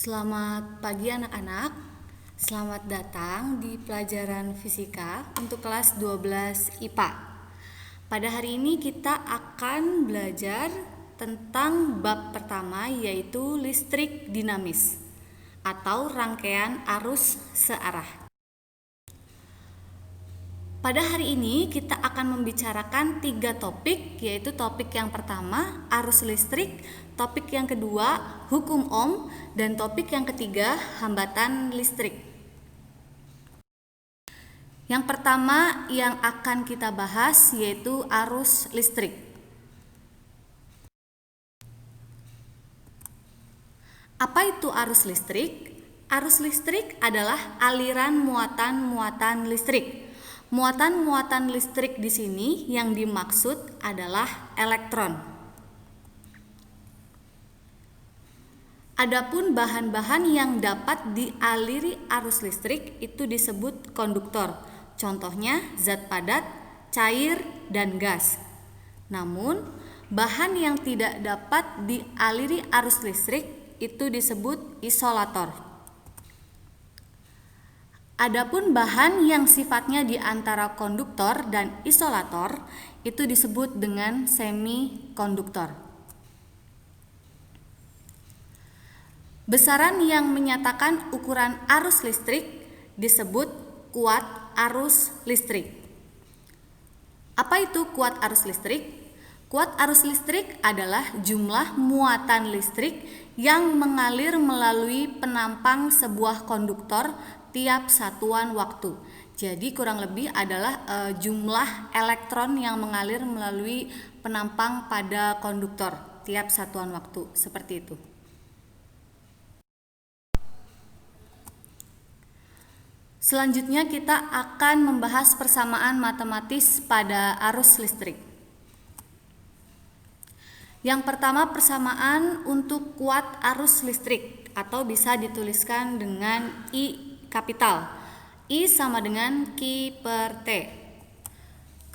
Selamat pagi anak-anak. Selamat datang di pelajaran fisika untuk kelas 12 IPA. Pada hari ini kita akan belajar tentang bab pertama, yaitu listrik dinamis atau rangkaian arus searah. Pada hari ini kita akan membicarakan 3 topik, yaitu topik yang pertama arus listrik, topik yang kedua hukum Ohm, dan topik yang ketiga hambatan listrik. Yang pertama yang akan kita bahas yaitu arus listrik. Apa itu arus listrik? Arus listrik adalah aliran muatan-muatan listrik. Muatan-muatan listrik di sini yang dimaksud adalah elektron. Adapun bahan-bahan yang dapat dialiri arus listrik itu disebut konduktor. Contohnya zat padat, cair, dan gas. Namun, bahan yang tidak dapat dialiri arus listrik itu disebut isolator. Adapun bahan yang sifatnya di antara konduktor dan isolator itu disebut dengan semikonduktor. Besaran yang menyatakan ukuran arus listrik disebut kuat arus listrik. Apa itu kuat arus listrik? Kuat arus listrik adalah jumlah muatan listrik yang mengalir melalui penampang sebuah konduktor tiap satuan waktu. Jadi kurang lebih adalah jumlah elektron yang mengalir melalui penampang pada konduktor tiap satuan waktu, seperti itu. Selanjutnya kita akan membahas persamaan matematis pada arus listrik. Yang pertama persamaan untuk kuat arus listrik atau bisa dituliskan dengan I kapital. I sama dengan Q per T.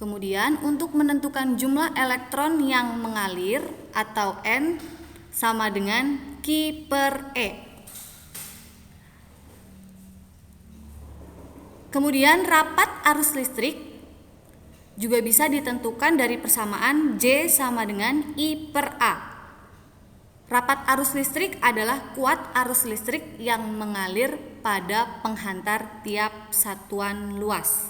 Kemudian untuk menentukan jumlah elektron yang mengalir atau N sama dengan Q per E. Kemudian rapat arus listrik juga bisa ditentukan dari persamaan J sama dengan I per A. Rapat arus listrik adalah kuat arus listrik yang mengalir pada penghantar tiap satuan luas.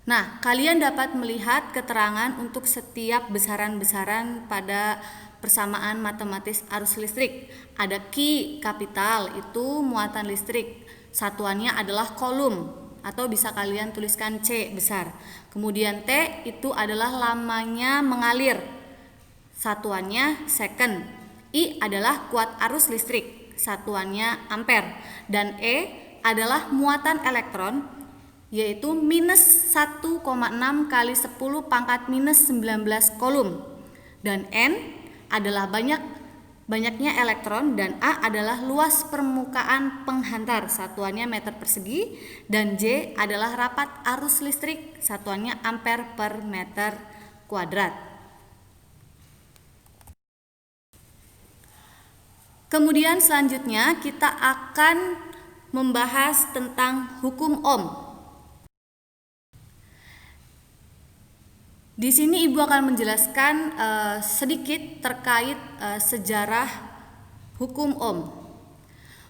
Nah, kalian dapat melihat keterangan untuk setiap besaran-besaran pada persamaan matematis arus listrik. Ada Q kapital, itu muatan listrik. Satuannya adalah kolom atau bisa kalian tuliskan C besar. Kemudian T itu adalah lamanya mengalir. Satuannya second. I adalah kuat arus listrik, satuannya ampere. Dan E adalah muatan elektron, yaitu minus 1,6 kali 10 pangkat minus 19 kolom. Dan N adalah banyaknya elektron, dan A adalah luas permukaan penghantar, satuannya meter persegi. Dan J adalah rapat arus listrik, satuannya ampere per meter kuadrat. Kemudian selanjutnya kita akan membahas tentang hukum Ohm. Di sini Ibu akan menjelaskan sedikit terkait sejarah hukum Ohm.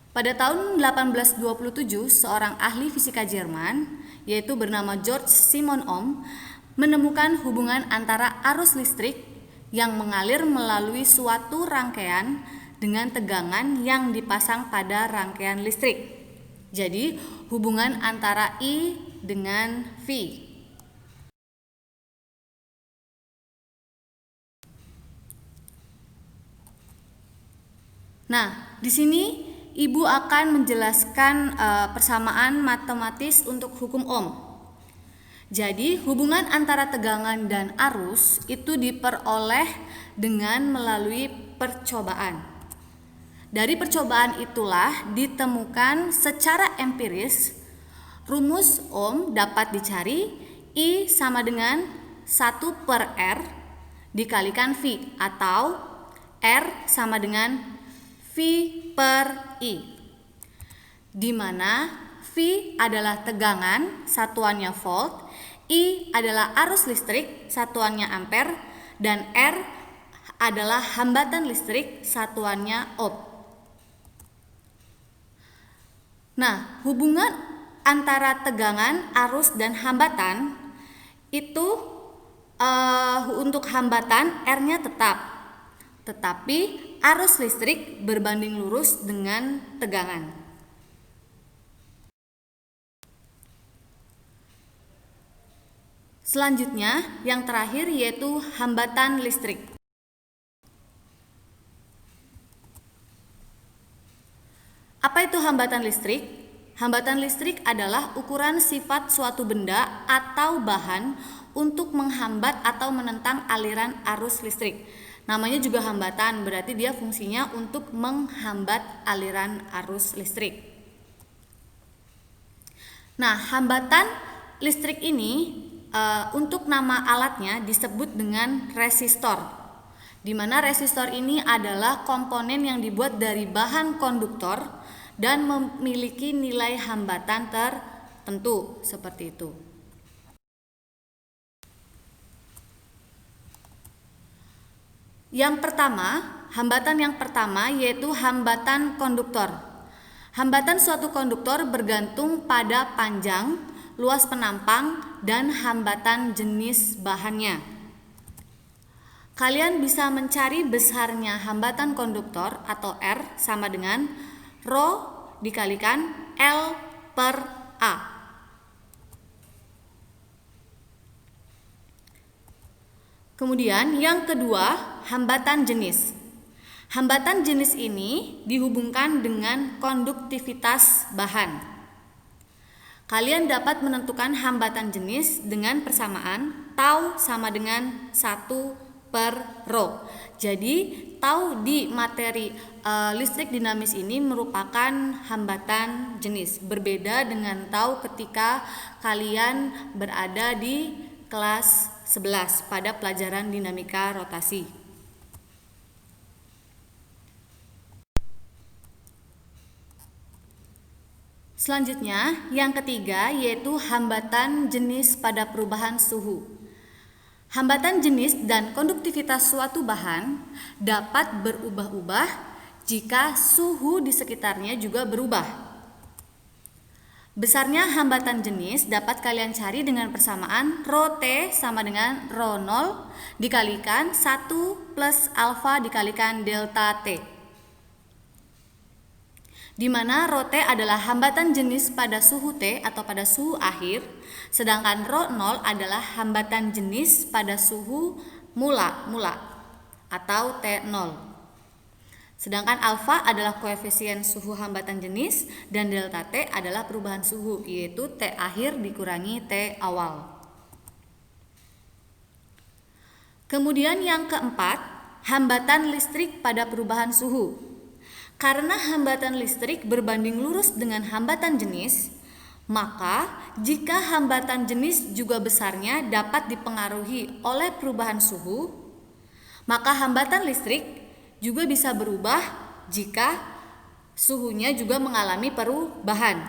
Pada tahun 1827, seorang ahli fisika Jerman, yaitu bernama George Simon Ohm, menemukan hubungan antara arus listrik yang mengalir melalui suatu rangkaian dengan tegangan yang dipasang pada rangkaian listrik. Jadi, hubungan antara I dengan V. Nah, di sini Ibu akan menjelaskan persamaan matematis untuk hukum Ohm. Jadi, hubungan antara tegangan dan arus itu diperoleh dengan melalui percobaan. Dari percobaan itulah ditemukan secara empiris rumus Ohm dapat dicari. I sama dengan 1 per R dikalikan V, atau R sama dengan V per I, di mana V adalah tegangan, satuannya volt, I adalah arus listrik, satuannya ampere, dan R adalah hambatan listrik, satuannya ohm. Nah, hubungan antara tegangan, arus, dan hambatan itu untuk hambatan R-nya tetap, tetapi arus listrik berbanding lurus dengan tegangan. Selanjutnya, yang terakhir yaitu hambatan listrik. Apa itu hambatan listrik? Hambatan listrik adalah ukuran sifat suatu benda atau bahan untuk menghambat atau menentang aliran arus listrik. Namanya juga hambatan, berarti dia fungsinya untuk menghambat aliran arus listrik. Nah, hambatan listrik ini untuk nama alatnya disebut dengan resistor, di mana resistor ini adalah komponen yang dibuat dari bahan konduktor dan memiliki nilai hambatan tertentu, seperti itu. Yang pertama, hambatan yang pertama yaitu hambatan konduktor. Hambatan suatu konduktor bergantung pada panjang, luas penampang, dan hambatan jenis bahannya. Kalian bisa mencari besarnya hambatan konduktor atau R sama dengan Rho dikalikan L per A. Kemudian yang kedua, hambatan jenis. Hambatan jenis ini dihubungkan dengan konduktivitas bahan. Kalian dapat menentukan hambatan jenis dengan persamaan tau sama dengan 1 per Rho. Jadi tau di materi listrik dinamis ini merupakan hambatan jenis. Berbeda dengan tau ketika kalian berada di kelas 11 pada pelajaran dinamika rotasi. Selanjutnya, yang ketiga yaitu hambatan jenis pada perubahan suhu. Hambatan jenis dan konduktivitas suatu bahan dapat berubah-ubah jika suhu di sekitarnya juga berubah. Besarnya hambatan jenis dapat kalian cari dengan persamaan Rho T sama dengan Rho 0 dikalikan 1 plus alfa dikalikan delta T, di mana Rho T adalah hambatan jenis pada suhu T atau pada suhu akhir, sedangkan Rho 0 adalah hambatan jenis pada suhu mula atau T0. Sedangkan alfa adalah koefisien suhu hambatan jenis dan delta T adalah perubahan suhu, yaitu T akhir dikurangi T awal. Kemudian yang keempat, hambatan listrik pada perubahan suhu. Karena hambatan listrik berbanding lurus dengan hambatan jenis, maka jika hambatan jenis juga besarnya dapat dipengaruhi oleh perubahan suhu, maka hambatan listrik juga bisa berubah jika suhunya juga mengalami perubahan.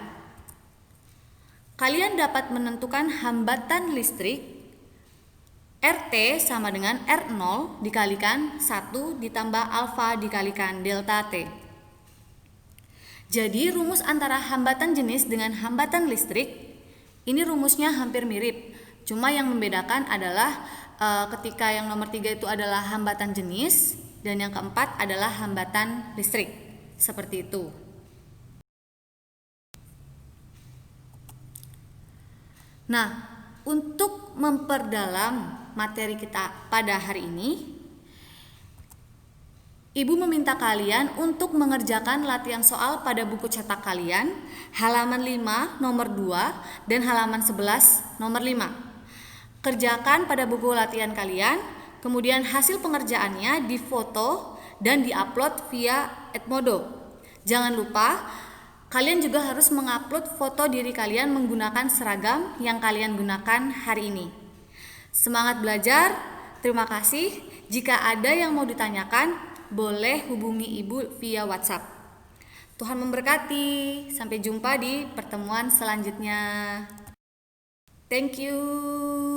Kalian dapat menentukan hambatan listrik RT sama dengan R0 dikalikan 1 ditambah alfa dikalikan delta T. Jadi rumus antara hambatan jenis dengan hambatan listrik ini rumusnya hampir mirip. Cuma yang membedakan adalah ketika yang nomor 3 itu adalah hambatan jenis dan yang keempat adalah hambatan listrik. Seperti itu. Nah, untuk memperdalam materi kita pada hari ini, Ibu meminta kalian untuk mengerjakan latihan soal pada buku cetak kalian, halaman 5 nomor 2 dan halaman 11 nomor 5. Kerjakan pada buku latihan kalian, kemudian hasil pengerjaannya difoto dan diupload via Edmodo. Jangan lupa, kalian juga harus mengupload foto diri kalian menggunakan seragam yang kalian gunakan hari ini. Semangat belajar, terima kasih. Jika ada yang mau ditanyakan, boleh hubungi Ibu via WhatsApp. Tuhan memberkati. Sampai jumpa di pertemuan selanjutnya. Thank you.